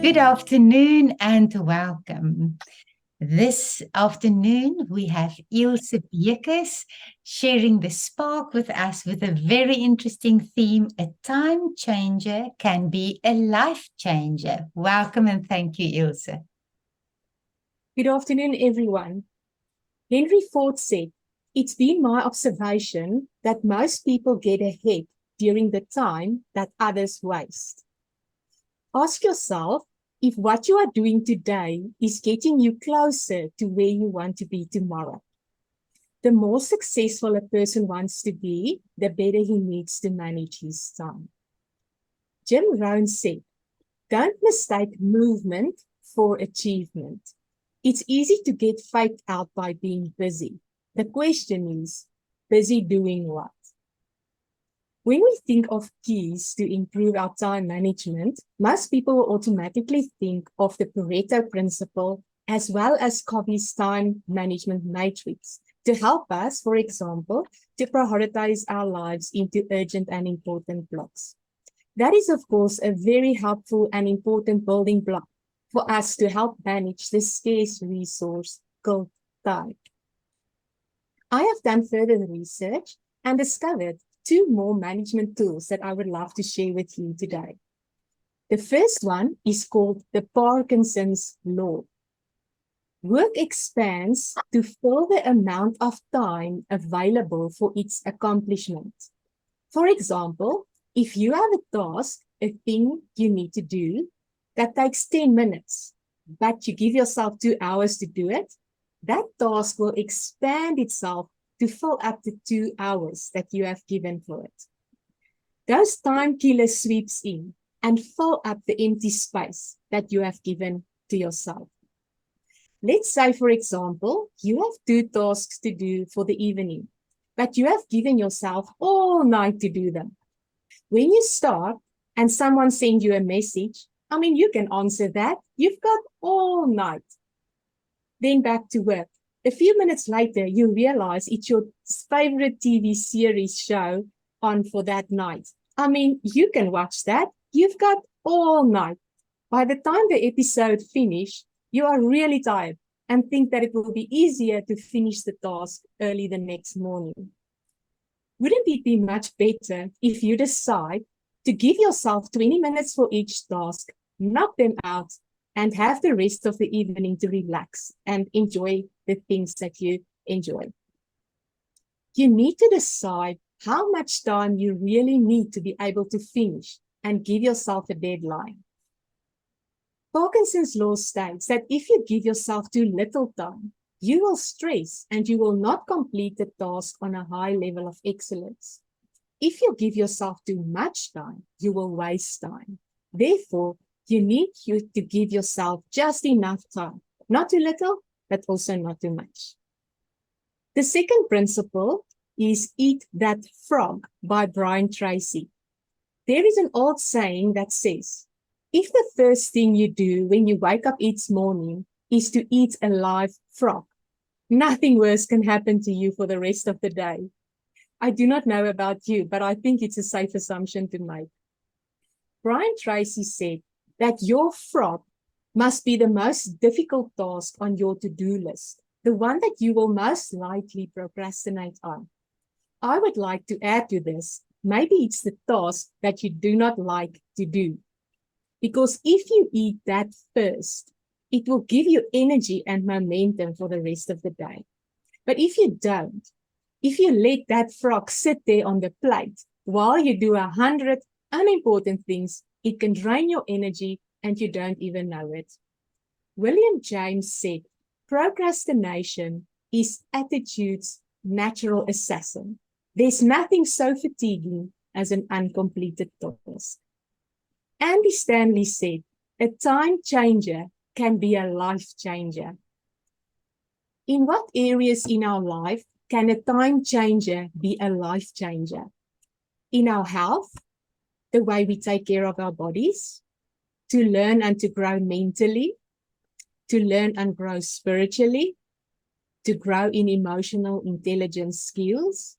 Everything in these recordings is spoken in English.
Good afternoon and welcome. This afternoon, we have Ilse Beukes sharing the spark with us with a very interesting theme. A time changer can be a life changer. Welcome and thank you, Ilse. Good afternoon, everyone. Henry Ford said, "It's been my observation that most people get ahead during the time that others waste." Ask yourself if what you are doing today is getting you closer to where you want to be tomorrow. The more successful a person wants to be, the better he needs to manage his time. Jim Rohn said, "Don't mistake movement for achievement. It's easy to get faked out by being busy. The question is, busy doing what?" When we think of keys to improve our time management, most people will automatically think of the Pareto principle as well as Covey's time management matrix to help us, for example, to prioritize our lives into urgent and important blocks. That is, of course, a very helpful and important building block for us to help manage the scarce resource called time. I have done further research and discovered two more management tools that I would love to share with you today. The first one is called the Parkinson's Law. Work expands to fill the amount of time available for its accomplishment. For example, if you have a task, a thing you need to do, that takes 10 minutes, but you give yourself 2 hours to do it, that task will expand itself to fill up the 2 hours that you have given for it. Those time killers sweeps in and fill up the empty space that you have given to yourself. Let's say, for example, you have 2 tasks to do for the evening, but you have given yourself all night to do them. When you start and someone sends you a message, you can answer that. You've got all night. Then back to work. A few minutes later, you realize it's your favorite TV series show on for that night. You can watch that. You've got all night. By the time the episode finishes, you are really tired and think that it will be easier to finish the task early the next morning. Wouldn't it be much better if you decide to give yourself 20 minutes for each task, knock them out, and have the rest of the evening to relax and enjoy the things that you enjoy? You need to decide how much time you really need to be able to finish and give yourself a deadline. Parkinson's Law states that if you give yourself too little time, you will stress and you will not complete the task on a high level of excellence. If you give yourself too much time, you will waste time. Therefore, you need to give yourself just enough time, not too little, but also not too much. The second principle is Eat That Frog by Bryan Tracey. There is an old saying that says, if the first thing you do when you wake up each morning is to eat a live frog, nothing worse can happen to you for the rest of the day. I do not know about you, but I think it's a safe assumption to make. Bryan Tracey said that your frog must be the most difficult task on your to-do list, the one that you will most likely procrastinate on. I would like to add to this, maybe it's the task that you do not like to do. Because if you eat that first, it will give you energy and momentum for the rest of the day. But if you don't, if you let that frog sit there on the plate while you do 100 unimportant things, it can drain your energy and you don't even know it. William James said, procrastination is attitude's natural assassin. There's nothing so fatiguing as an uncompleted task. Andy Stanley said, a time changer can be a life changer. In what areas in our life can a time changer be a life changer? In our health, the way we take care of our bodies, to learn and to grow mentally, to learn and grow spiritually, to grow in emotional intelligence skills,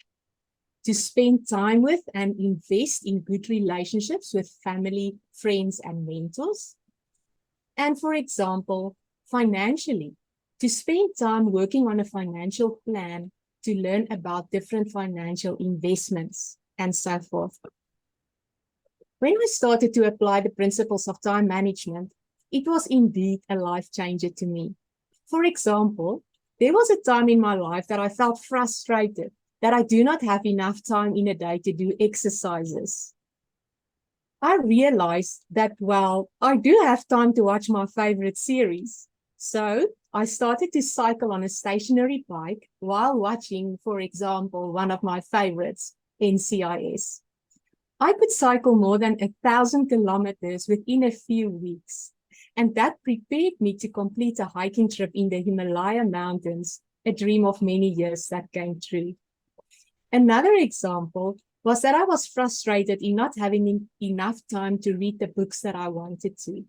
to spend time with and invest in good relationships with family, friends, and mentors, And for example, financially, to spend time working on a financial plan, to learn about different financial investments, and so forth. When I started to apply the principles of time management, it was indeed a life changer to me. For example, there was a time in my life that I felt frustrated that I do not have enough time in a day to do exercises. I realized that, well, I do have time to watch my favorite series. So I started to cycle on a stationary bike while watching, for example, one of my favorites, NCIS. I could cycle more than 1,000 kilometers within a few weeks, and that prepared me to complete a hiking trip in the Himalaya mountains, a dream of many years that came true. Another example was that I was frustrated in not having enough time to read the books that I wanted to.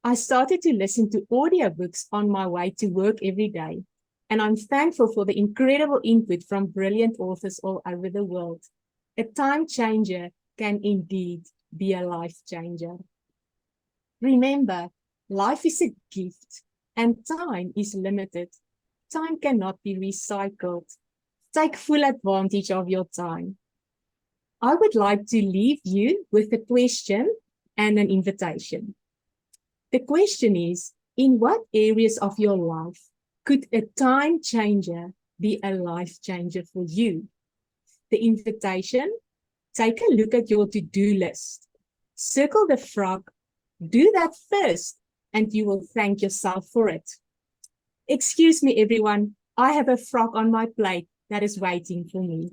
I started to listen to audiobooks on my way to work every day, and I'm thankful for the incredible input from brilliant authors all over the world. A time changer can indeed be a life changer. Remember, life is a gift and time is limited. Time cannot be recycled. Take full advantage of your time. I would like to leave you with a question and an invitation. The question is, in what areas of your life could a time changer be a life changer for you? The invitation: take a look at your to-do list. Circle the frog. Do that first, and you will thank yourself for it. Excuse me, everyone. I have a frog on my plate that is waiting for me.